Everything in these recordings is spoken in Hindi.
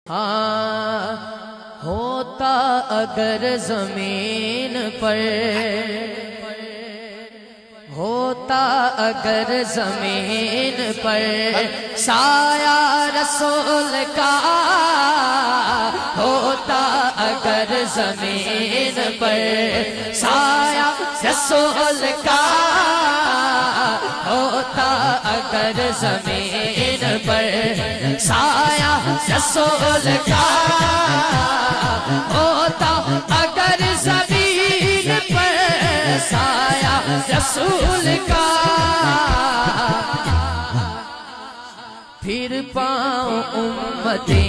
हाँ होता अगर जमीन पर, होता अगर जमीन पर साया रसूल का, होता अगर जमीन पर साया रसूल का, होता अगर जमीन पर साया रसूल का, होता अगर जमीन पर साया रसूल का, फिर पाँव उम्मती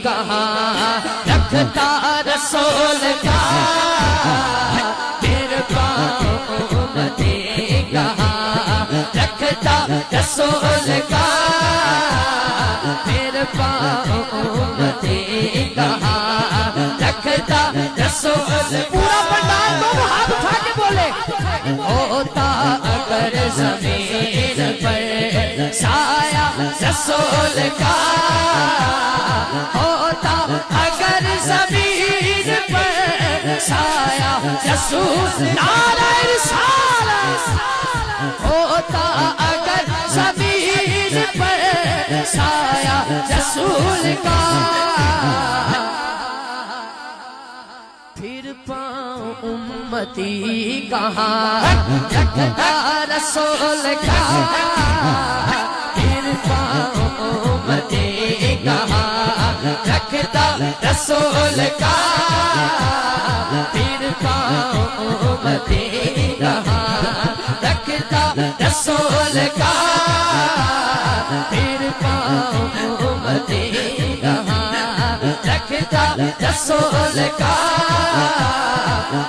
कहाँ रखता रसूल का, फिर पाँव उम्मती कहाँ रखता रसूल का, फिर पाँव उम्मती कहाँ रखता रसूल। पूरा पंडाल दोनों हाथ उठा के बोले, होता अगर जमीन पर साया रसूल का, होता अगर जमीन पर साया रसूल। नारे रिसालत, होता अगर जमीन पर साया रसूल का, फिर पाँव उम्मती कहाँ रखता रसूल का, फिर पाँव उम्मती कहाँ रखता रसूल का, फिर पाँव उम्मती कहाँ रखता रसूल का, फिर पाँव उम्मती कहाँ रखता रसूल का,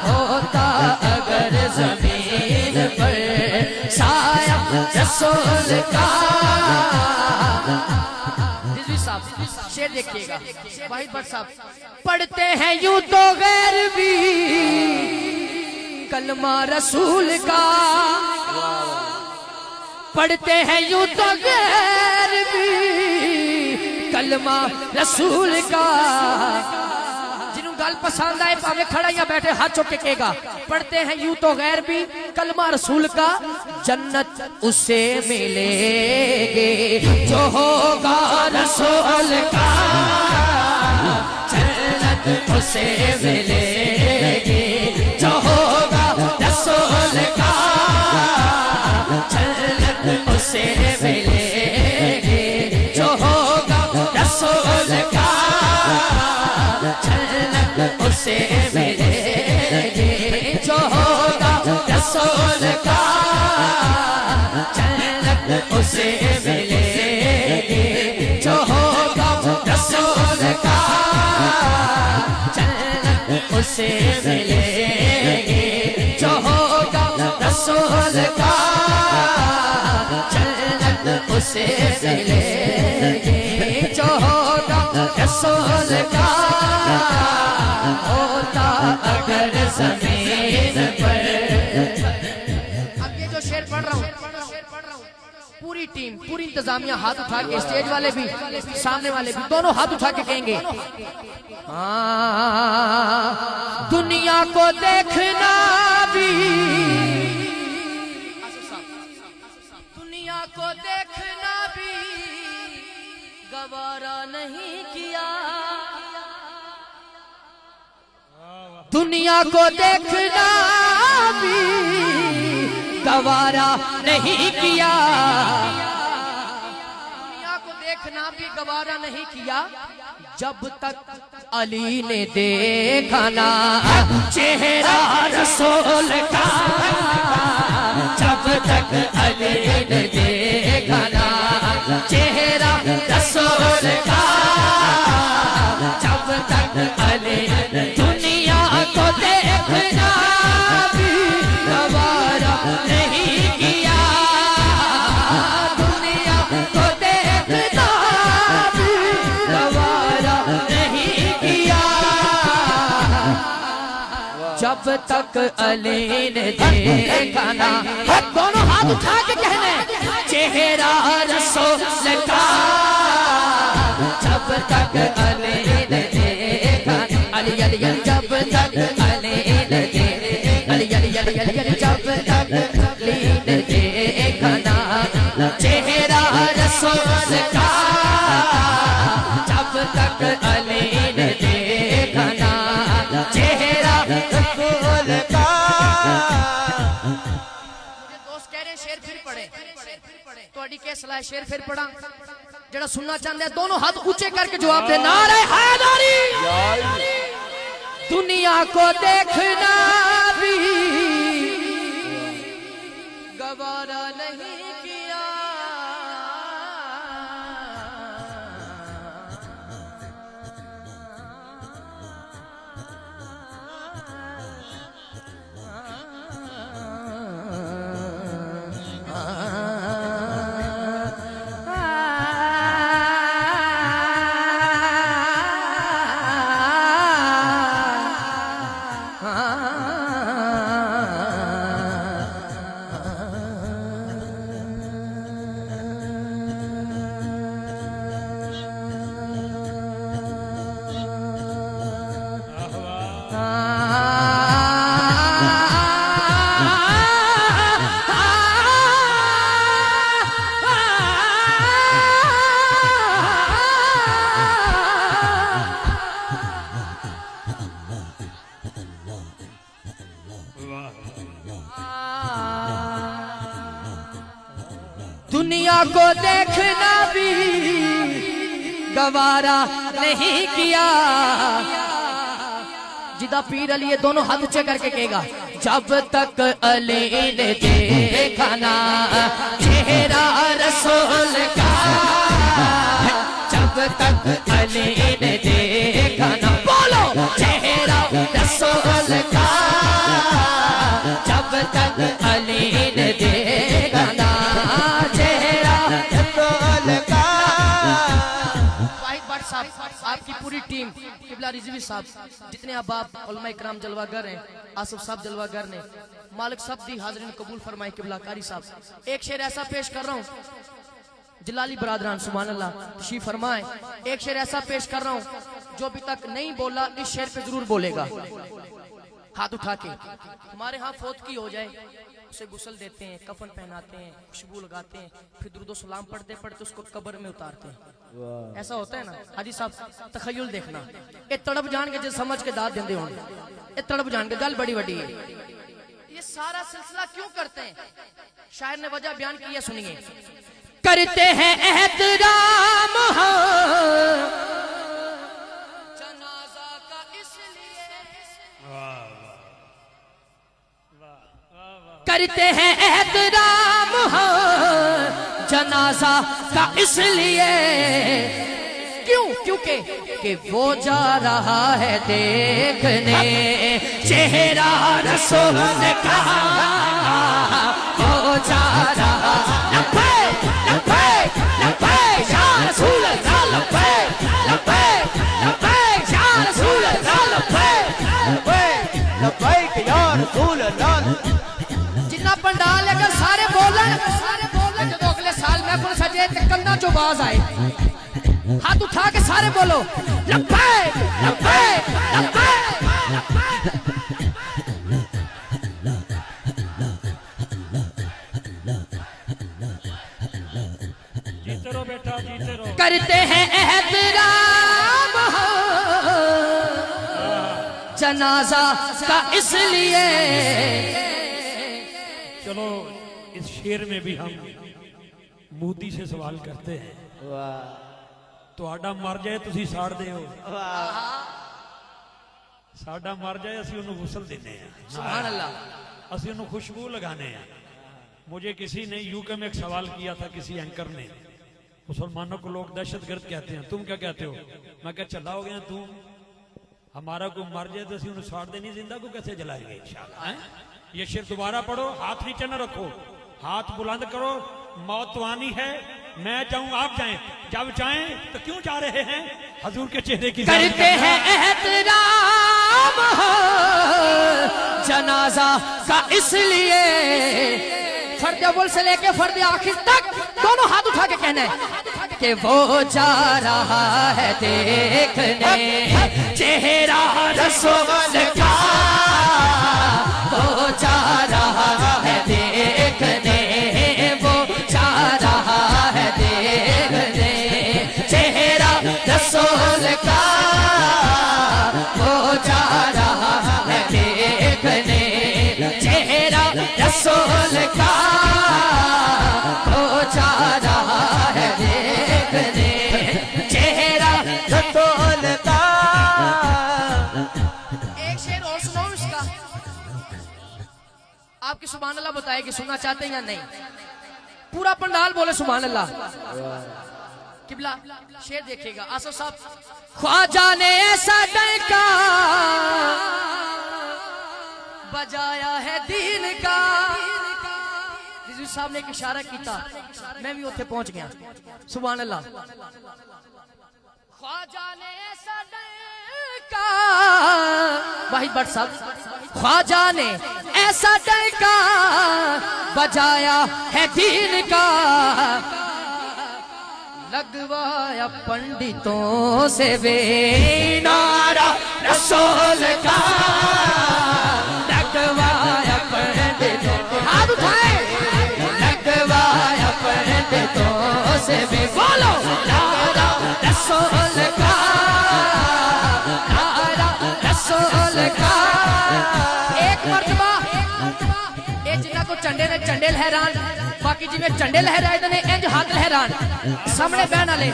होता अगर जमीन पर साया रसूल का। शेर देखिएगा वाहिद भट्ट साहब, पढ़ते हैं यूं तो गैर भी कलमा रसूल का, पढ़ते हैं यूं तो गैर भी कलमा रसूल का। जिन्हों गल पसंद आए भावे खड़ा या बैठे हाथ चौक के कहेगा, पढ़ते हैं यूं तो गैर भी कलमा रसूल का, जन्नत उससे मिलेगी जो होगा रसूल का, जन्नत उससे मिलेगी जो होगा रसूल का, जन्नत उससे मिलेगी जो होगा रसूल का, जन्नत उससे मिलेगी जो होगा रसूल का, जन्नत उससे मिलेगी जो होगा रसूल का, जन्नत उससे मिलेगी जो होगा रसूल का, जन्नत उससे मिलेगी जो होगा रसूल का, होता अगर जमीन पर। अब ये जो शेर पढ़ रहा हूँ, पूरी टीम पूरी इंतजामिया हाथ उठा के, स्टेज वाले भी सामने वाले भी दोनों हाथ उठा के कहेंगे, हाँ दुनिया को देखना भी, दुनिया को देखना भी गवारा नहीं किया, दुनिया को देखना भी गवारा नहीं किया, दुनिया को देखना भी गवारा नहीं किया, जब तक अली ने देखा ना चेहरा रसूल का, जब तक अली ने देखा ना चेहरा रसूल का, जब तक अली दुनिया को देखना भी गवारा नहीं किया, दुनिया को देखना भी गवारा नहीं किया, जब तक अली ने देखा ना, दोनों हाथ उठा के कहने चेहरा रसूल का, जब तक अली तक अली ने देखा ना चेहरा रसूल का। मुझे दोस्त कह रहे हैं शेर फिर पढ़े, तो क्या सलाह शेर फिर पढ़ा। जरा सुनना चाहते हैं दोनों हाथ ऊंचे करके जवाब दे। नारे हैदरी। दुनिया को देखना भी गवारा नहीं किया, दुनिया को देखना भी गवारा नहीं किया। जिदा पीर अली दोनों हाथ ऊंचे करके कहेगा जब तक अली ने देखा ना चेहरा रसूल का, जब तक अली ने देखा ना बोलो चेहरा रसूल का, जब तक अली ने देखा ना आपकी पूरी टीम किबला रिजवी साहब, जितने अहबाब उलमा इकराम जलवागर हैं, आसिफ साहब जलवागर ने, मालिक सब दी हाजरीन कबूल फरमाए। किबला कारी साहब एक शेर ऐसा पेश कर रहा हूँ, जलाली बरादरान सुभान अल्लाह तशरीफ फरमाए। एक शेर ऐसा पेश कर रहा हूँ जो अभी तक नहीं बोला इस शेर पे जरूर बोलेगा। हाथ उठा के हमारे यहाँ फौत की हो जाए उसे गुस्ल देते हैं, कफन पहनाते हैं, खुशबू लगाते हैं, फिर दुरूद सलाम पढ़ते पढ़ते उसको कब्र में उतारते हैं। ऐसा होता है ना हाजी साहब, तखय्युल देखना। ये तड़प जान के जो समझ के दाद देंदे होंगे, ये तड़प जान के गल बड़ी बड़ी है। ये सारा सिलसिला क्यों करते हैं? शायर ने वजह बयान की है, सुनिए। करते हैं एहतराम जनाजा का इसलिए, करते हैं एहतराम जनाजा का इसलिए, क्यों? क्योंकि कि वो जा रहा है देखने चेहरा रसूल का, वो जा रहा लपे लपे लपे या रसूल अल्लाह, लपे लपे लपे या रसूल अल्लाह, लपे लपे लपे या रसूल अल्लाह। जितना पंडाल अगर सारे बोलन जो अगले साल में पुल सजे कंधा जो बाज आए, हाथ उठा के सारे बोलो लपे लपे लपे। जीते रहो बेटा, जीते रहो। करते हैं एहतराम जनाजा का इसलिए। चलो इस शेर में भी हम मोदी से सवाल करते हैं। ਤੁਹਾਡਾ मर जाए तुसी साड़ दे हो, साडा मर जाए असी उन्हें गुसल देने हैं, सुभान अल्लाह, असी उन्हें खुशबू लगाने हैं। मुझे किसी ने यूके में एक सवाल किया था, किसी एंकर ने, मुसलमानों को लोग दहशतगर्द कहते हैं, तुम क्या कहते हो? मैं क्या चला हो गया तू, हमारा को मर जाए तो असी उन्हें साड़ देनी, जिंदा को कैसे जलाएंगे इंशाअल्लाह। ये शेर दोबारा पढ़ो, हाथ नीचे न रखो, हाथ बुलंद करो। मौत तो आनी है, मैं जाऊं आप जाएं, जब चाहें तो क्यों जा रहे हैं हजूर के चेहरे की। करते हैं एहतराम जनाजा का इसलिए, फर्द अव्वल से लेके फर्द आखिर तक दोनों हाथ उठा के कहना है कि वो जा रहा है देखने चेहरा रसूल का, वो जा रहा है देखने, वो जा रहा है देखने चेहरा रसूल का वो जा रहा है देखने, चेहरा रसूल का वो जा रहा है देखने, चेहरा रसूल का। एक शेर और सुनाओ इसका, आपकी सुभान अल्लाह बताए कि सुनना चाहते हैं या नहीं। पूरा पंडाल बोले सुभान अल्लाह। किबला शेर देखिएगा आसफ साहब। ख्वाजा ने ऐसा डंका बजाया है दीन का, रिजवी साहब ने एक इशारा किया, मैं भी उत्थे पहुंच गया। सुभान अल्लाह। ख्वाजा ने ऐसा डंका, वाहिद भट्ट साहब, ख्वाजा ने ऐसा डंका बजाया है दीन का, लगवाया पंडितों से वे नारा रसूल का, लगवाया पंडितों, हाथ उठाए, लगवाया पंडितों से वे, बोलो नारा रसूल का, नारा रसूल का। एक मर्तबा ये जिन्ना को चंडे ने चंडे लहरान, बाकी जिन्हें चंडे लहराए ने इंज हाथ लहरान, सामने बहन वाले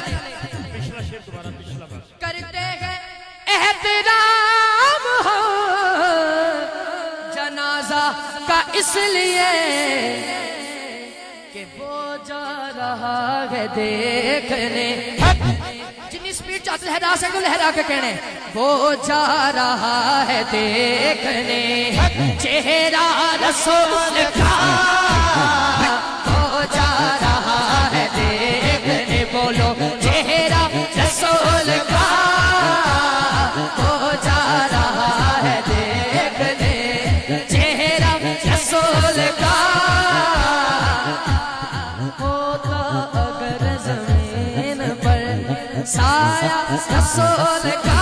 करते हैं एहतराम हो जनाजा का, इसलिए कि वो जा रहा है देखने, जितनी स्पीड चाहते लहरा सको लहरा के कहने, वो जा रहा है देखने, चेहरा रसूल का वो जा रहा है देखने, बोलो चेहरा रसूल का वो जा रहा है देखने, चेहरा रसूल का। होता अगर जमीन पर साया रसूल का,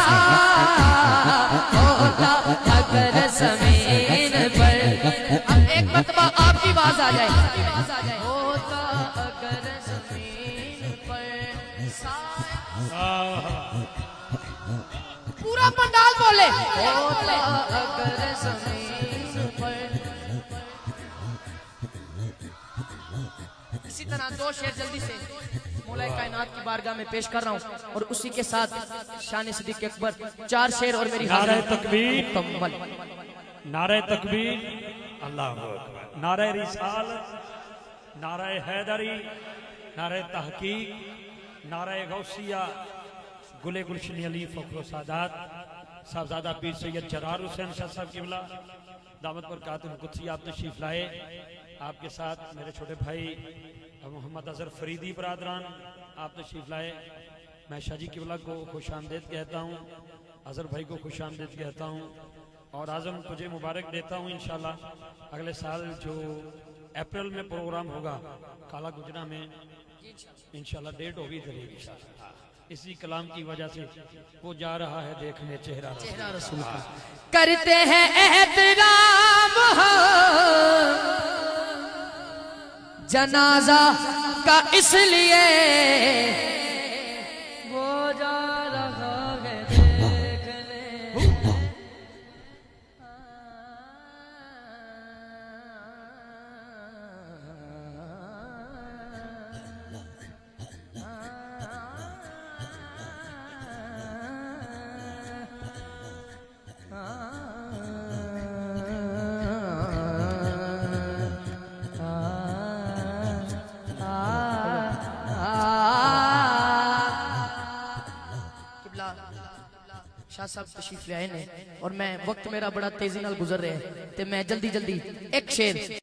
होता अगर जमीन पर, अब एक मरतबा आपकी आवाज आ जाए, होता अगर जमीन पर साया, पूरा पंडाल बोले, होता अगर जमीन पर। इसी तरह दो शेर जल्दी से मौला कायनात की बारगाह में पेश कर रहा हूँ, और उसी के साथ शान सिद्दीक अकबर, 4 शेर और मेरी नारे तकबीर, मुकम्मल। नारे तकबीर, अल्लाह अकबर, नारे रिसालत, नारे हैदरी, नारे तहकीक, नारे गौसिया, गुले गुलशन अली फखर सादात साहबजादा पीर सैयद जरार हुसैन शाह साहब किबला दामत बरकातुहू कुदसी आप तशरीफ लाए। आपके साथ मेरे छोटे भाई मोहम्मद अजहर फरीदी बरादरान आप तशरीफ लाए। मैं शाहजी किबला को खुश आमदेद कहता हूँ, अजहर भाई को खुश आमदेद कहता हूँ, और आजम तुझे मुबारक देता हूँ। इंशाल्लाह अगले साल जो अप्रैल में प्रोग्राम होगा काला गुजरा में, इंशाल्लाह डेट होगी जरूर, इसी कलाम की वजह से वो जा रहा है देखने चेहरा रसूल का। करते हैं एहतराम हो जनाजा का, इसलिए वो जा रहा है देखने, शाह साहब तशरीफ ले आए ने, और मैं वक्त मेरा बड़ा तेजी नाल गुजर रहा है, ते मैं जल्दी जल्दी एक शेर